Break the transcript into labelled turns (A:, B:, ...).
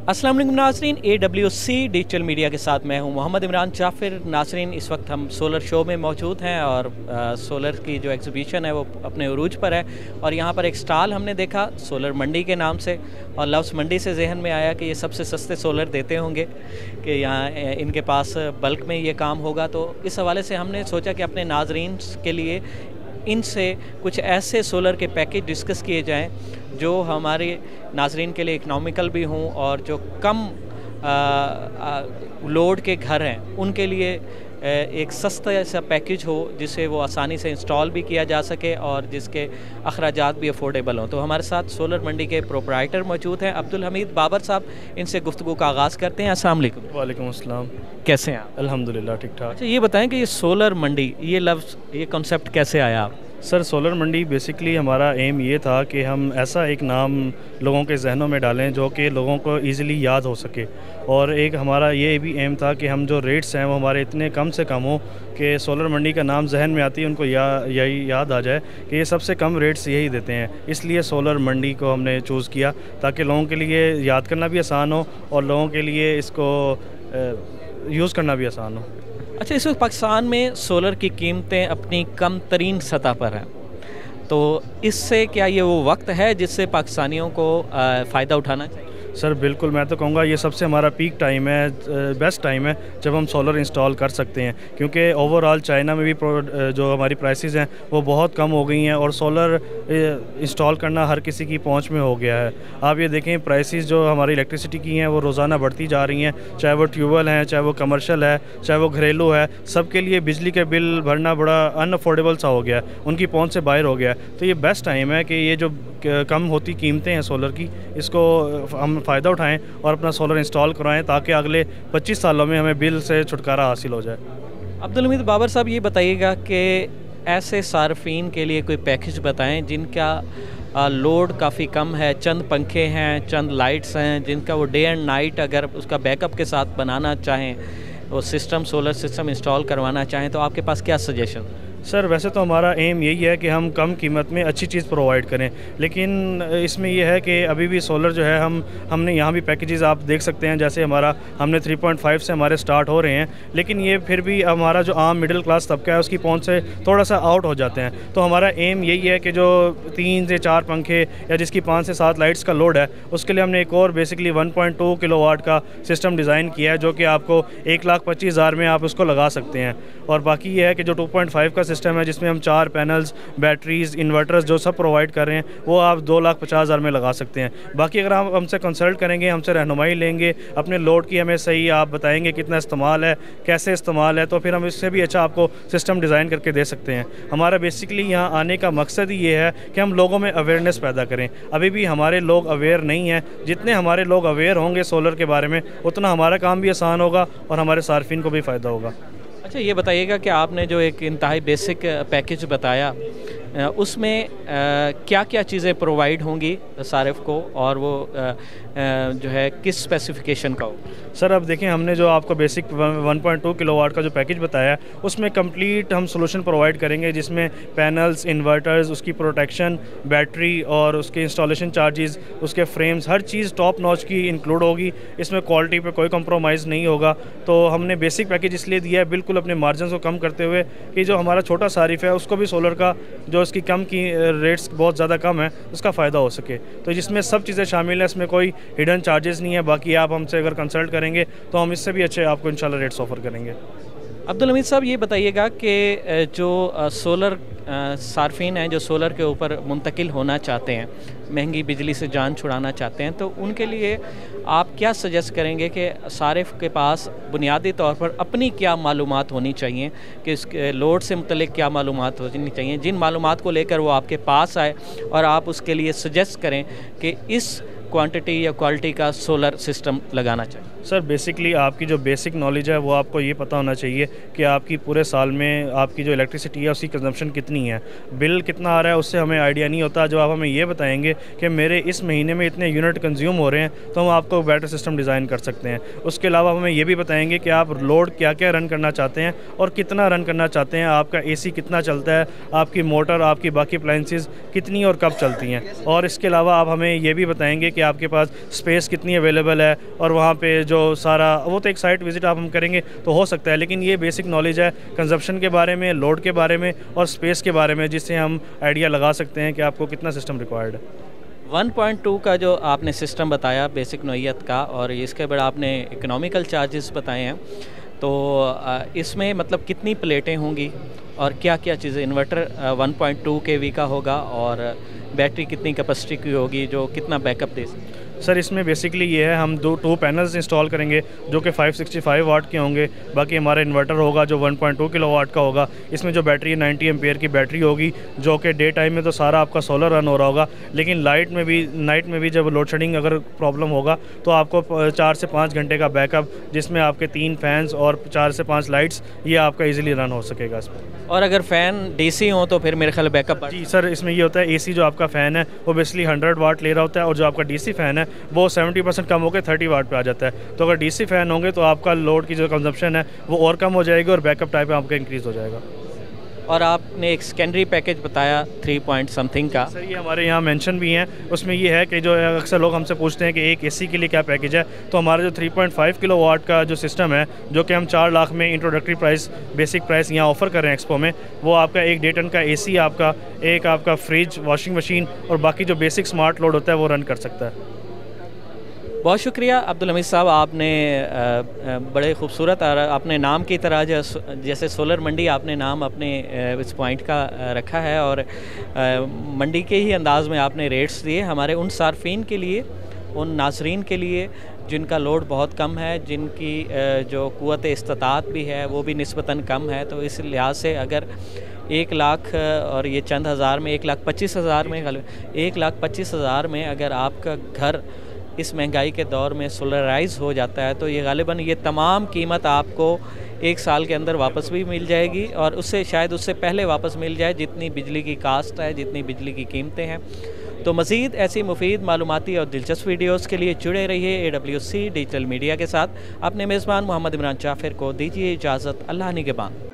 A: अस्सलाम वालेकुम नाज़रीन, AWC डिजिटल मीडिया के साथ मैं हूं मोहम्मद इमरान जाफ़िर। नाज़रीन, इस वक्त हम सोलर शो में मौजूद हैं और सोलर की जो एग्ज़िबिशन है वो अपने उरूज पर है। और यहाँ पर एक स्टॉल हमने देखा सोलर मंडी के नाम से, और लफ्ज़ मंडी से जहन में आया कि ये सबसे सस्ते सोलर देते होंगे, कि यहाँ इनके पास बल्क में ये काम होगा। तो इस हवाले से हमने सोचा कि अपने नाज़रीन के लिए इनसे कुछ ऐसे सोलर के पैकेज डिस्कस किए जाएं जो हमारे नाज़रीन के लिए इकनॉमिकल भी हों और जो कम लोड के घर हैं उनके लिए एक सस्ता ऐसा पैकेज हो जिसे वो आसानी से इंस्टॉल भी किया जा सके और जिसके अखराजात भी अफोर्डेबल हों। तो हमारे साथ सोलर मंडी के प्रोप्राइटर मौजूद हैं अब्दुल हमीद बाबर साहब। इनसे गुफ्तगू का आगाज़ करते हैं। अस्सलाम वालेकुम।
B: वालेकुम अस्सलाम।
A: कैसे हैं आप?
B: अल्हम्दुलिल्लाह ठीक ठाक।
A: अच्छा, ये बताएं कि ये सोलर मंडी, ये लफ्ज़, ये कॉन्सेप्ट कैसे आया आप?
B: सर, सोलर मंडी बेसिकली हमारा एम ये था कि हम ऐसा एक नाम लोगों के जहनों में डालें जो कि लोगों को इजीली याद हो सके, और एक हमारा ये भी एम था कि हम जो रेट्स हैं वो हमारे इतने कम से कम हो कि सोलर मंडी का नाम जहन में आती है उनको यही याद आ जाए कि ये सबसे कम रेट्स यही देते हैं। इसलिए सोलर मंडी को हमने चूज़ किया ताकि लोगों के लिए याद करना भी आसान हो और लोगों के लिए इसको यूज़ करना भी आसान हो।
A: अच्छा, इस वक्त पाकिस्तान में सोलर की कीमतें अपनी कम तरीन सतह पर हैं, तो इससे क्या ये वो वक्त है जिससे पाकिस्तानियों को फ़ायदा उठाना चाहिए?
B: सर बिल्कुल, मैं तो कहूँगा ये सबसे हमारा पीक टाइम है, बेस्ट टाइम है जब हम सोलर इंस्टॉल कर सकते हैं, क्योंकि ओवरऑल चाइना में भी जो हमारी प्राइसेस हैं वो बहुत कम हो गई हैं और सोलर इंस्टॉल करना हर किसी की पहुंच में हो गया है। आप ये देखें, प्राइसेस जो हमारी इलेक्ट्रिसिटी की हैं वो रोज़ाना बढ़ती जा रही हैं, चाहे वो ट्यूबवेल हैं, चाहे वो कमर्शियल है, चाहे वो घरेलू है, सबके लिए बिजली के बिल भरना बड़ा अनअफोर्डेबल सा हो गया है, उनकी पहुँच से बाहर हो गया है। तो ये बेस्ट टाइम है कि ये जो कम होती कीमतें हैं सोलर की, इसको हम फ़ायदा उठाएं और अपना सोलर इंस्टॉल करवाएं ताकि अगले 25 सालों में हमें बिल से छुटकारा हासिल हो जाए।
A: अब्दुल हमीद बाबर साहब, ये बताइएगा कि ऐसे सार्फिन के लिए कोई पैकेज बताएं जिनका लोड काफ़ी कम है, चंद पंखे हैं, चंद लाइट्स हैं, जिनका वो डे एंड नाइट अगर उसका बैकअप के साथ बनाना चाहें, वो सिस्टम सोलर सिस्टम इंस्टॉल करवाना चाहें, तो आपके पास क्या सजेशन?
B: सर वैसे तो हमारा एम यही है कि हम कम कीमत में अच्छी चीज़ प्रोवाइड करें, लेकिन इसमें यह है कि अभी भी सोलर जो है हमने यहाँ भी पैकेजेस आप देख सकते हैं, जैसे हमने 3.5 से हमारे स्टार्ट हो रहे हैं, लेकिन ये फिर भी हमारा जो आम मिडिल क्लास तबका है उसकी पहुँच से थोड़ा सा आउट हो जाते हैं। तो हमारा एम यही है कि जो 3 से 4 पंखे या जिसकी 5 से 7 लाइट्स का लोड है, उसके लिए हमने एक और बेसिकली 1.2 किलोवाट का सिस्टम डिज़ाइन किया है जो कि आपको 1,25,000 में आप उसको लगा सकते हैं। और बाकी ये है कि जो 2.5 का सिस्टम है जिसमें हम 4 पैनल्स, बैटरीज, इन्वर्टर्स जो सब प्रोवाइड कर रहे हैं, वो आप 2,50,000 में लगा सकते हैं। बाकी अगर आप हमसे कंसल्ट करेंगे, हमसे रहनुमाई लेंगे, अपने लोड की हमें सही आप बताएंगे कितना इस्तेमाल है, कैसे इस्तेमाल है, तो फिर हम इससे भी अच्छा आपको सिस्टम डिज़ाइन करके दे सकते हैं। हमारा बेसिकली यहाँ आने का मकसद ही ये है कि हम लोगों में अवेयरनेस पैदा करें। अभी भी हमारे लोग अवेयर नहीं हैं, जितने हमारे लोग अवेयर होंगे सोलर के बारे में उतना हमारा काम भी आसान होगा और हमारे सार्फिन को भी फ़ायदा होगा।
A: अच्छा, ये बताइएगा कि आपने जो एक इंतहाई बेसिक पैकेज बताया, उसमें क्या क्या चीज़ें प्रोवाइड होंगी सारिफ को, और वो जो है किस स्पेसिफिकेशन का हो?
B: सर अब देखें, हमने जो आपको बेसिक 1.2 किलोवाट का जो पैकेज बताया है उसमें कंप्लीट हम सोल्यूशन प्रोवाइड करेंगे, जिसमें पैनल्स, इन्वर्टर्स, उसकी प्रोटेक्शन, बैटरी और उसके इंस्टॉलेशन चार्जेस, उसके फ्रेम्स, हर चीज़ टॉप नॉच की इंक्लूड होगी। इसमें क्वालिटी पे कोई कंप्रोमाइज़ नहीं होगा। तो हमने बेसिक पैकेज इसलिए दिया है बिल्कुल अपने मार्जिन को कम करते हुए कि जो हमारा छोटा सारिफ है उसको भी सोलर का जो इसकी कम की रेट्स बहुत ज़्यादा कम है उसका फ़ायदा हो सके। तो जिसमें सब चीज़ें शामिल हैं, इसमें कोई हिडन चार्जेस नहीं है। बाकी आप हमसे अगर कंसल्ट करेंगे तो हम इससे भी अच्छे आपको इंशाल्लाह रेट्स ऑफ़र करेंगे।
A: अब्दुल हमीद साहब, ये बताइएगा कि जो सोलर सार्फिन हैं जो सोलर के ऊपर मुंतकिल होना चाहते हैं, महंगी बिजली से जान छुड़ाना चाहते हैं, तो उनके लिए आप क्या सजेस्ट करेंगे कि सारिफ के पास बुनियादी तौर पर अपनी क्या मालूमात होनी चाहिए, कि इसके लोड से मुतल्लिक़ क्या मालूमात होनी चाहिए, जिन मालूमात को लेकर वो आपके पास आए और आप उसके लिए सजेस्ट करें कि इस क्वांटिटी या क्वालिटी का सोलर सिस्टम लगाना चाहिए?
B: सर बेसिकली आपकी जो बेसिक नॉलेज है वो आपको ये पता होना चाहिए कि आपकी पूरे साल में आपकी जो इलेक्ट्रिसिटी है उसकी कंजम्पशन कितनी है, बिल कितना आ रहा है, उससे हमें आइडिया नहीं होता। जब आप हमें ये बताएंगे कि मेरे इस महीने में इतने यूनिट कंज्यूम हो रहे हैं, तो हम आपको बेटर सिस्टम डिज़ाइन कर सकते हैं। उसके अलावा हमें ये भी बताएंगे कि आप लोड क्या क्या रन करना चाहते हैं और कितना रन करना चाहते हैं, आपका AC कितना चलता है, आपकी मोटर, आपकी बाकी अप्लाइंसेस कितनी और कब चलती हैं। और इसके अलावा आप हमें ये भी बताएंगे कि आपके पास स्पेस कितनी अवेलेबल है, और वहाँ पे जो सारा वो तो एक साइट विज़िट आप हम करेंगे तो हो सकता है, लेकिन ये बेसिक नॉलेज है कंजप्शन के बारे में, लोड के बारे में और स्पेस के बारे में, जिससे हम आइडिया लगा सकते हैं कि आपको कितना सिस्टम रिक्वायर्ड है।
A: 1.2 का जो आपने सिस्टम बताया बेसिक नोयत का, और इसके बाद आपने इकोनॉमिकल चार्जेस बताए हैं, तो इसमें मतलब कितनी प्लेटें होंगी और क्या क्या चीज़ें, इन्वर्टर 1.2 kV का होगा और बैटरी कितनी कैपेसिटी की होगी जो कितना बैकअप दे सकती है?
B: सर इसमें बेसिकली ये है, हम टू पैनल्स इंस्टॉल करेंगे जो कि 565 वाट के होंगे। बाकी हमारा इन्वर्टर होगा जो 1.2 किलोवाट का होगा। इसमें जो बैटरी 90 एम्पेयर की बैटरी होगी, जो कि डे टाइम में तो सारा आपका सोलर रन हो रहा होगा, लेकिन नाइट में भी जब लोड शेडिंग अगर प्रॉब्लम होगा तो आपको 4 से 5 घंटे का बैकअप, जिसमें आपके 3 फैंस और 4 से 5 लाइट्स, ये आपका ईजिली रन हो सकेगा इस पर।
A: और अगर फ़ैन डीसी हो तो फिर मेरे ख्याल बैकअप?
B: जी सर, इसमें ये होता है एसी जो आपका फ़ैन है वो बेसिकली 100 वाट ले रहा होता है, और जो आपका डीसी फ़ैन है वो 70% कम होकर 30 वाट पे आ जाता है। तो अगर डीसी फ़ैन होंगे तो आपका लोड की जो कंजप्शन है वो और कम हो जाएगी और बैकअप टाइम आपका इंक्रीज़ हो जाएगा।
A: और आपने एक सेकेंडरी पैकेज बताया 3 पॉइंट समथिंग का।
B: सर ये हमारे यहाँ मेंशन भी हैं, उसमें ये है कि जो अक्सर लोग हमसे पूछते हैं कि एक एसी के लिए क्या पैकेज है, तो हमारा जो 3.5 किलोवाट का जो सिस्टम है, जो कि हम 4 लाख में इंट्रोडक्टरी प्राइस, बेसिक प्राइस यहाँ ऑफ़र कर रहे हैं एक्सपो में, वो आपका 1 1.5 टन का एसी, आपका एक आपका फ्रिज, वॉशिंग मशीन और बाकी जो बेसिक स्मार्ट लोड होता है वो रन कर सकता है।
A: बहुत शुक्रिया अब्दुल हमीद साहब, आपने बड़े खूबसूरत और अपने नाम की तरह जैसे सोलर मंडी आपने नाम अपने इस पॉइंट का रखा है, और मंडी के ही अंदाज में आपने रेट्स दिए हमारे उन सार्फिन के लिए, उन नाजरीन के लिए जिनका लोड बहुत कम है, जिनकी जो क़ुव्वत इस्तात भी है वो भी निस्बतन कम है। तो इस लिहाज से अगर 1 लाख और ये चंद हज़ार में 1,25,000 में 1,25,000 में अगर आपका घर इस महंगाई के दौर में सोलराइज हो जाता है, तो ये गालिबन ये तमाम कीमत आपको 1 साल के अंदर वापस भी मिल जाएगी, और उससे शायद उससे पहले वापस मिल जाए, जितनी बिजली की कास्ट है, जितनी बिजली की कीमतें हैं। तो मज़ीद ऐसी मुफीद मालूमाती और दिलचस्प वीडियोस के लिए जुड़े रहिए AWC डिजिटल मीडिया के साथ। अपने मेज़बान मोहम्मद इमरान जाफ़िर को दीजिए इजाज़त। अल्लाह निगहबान।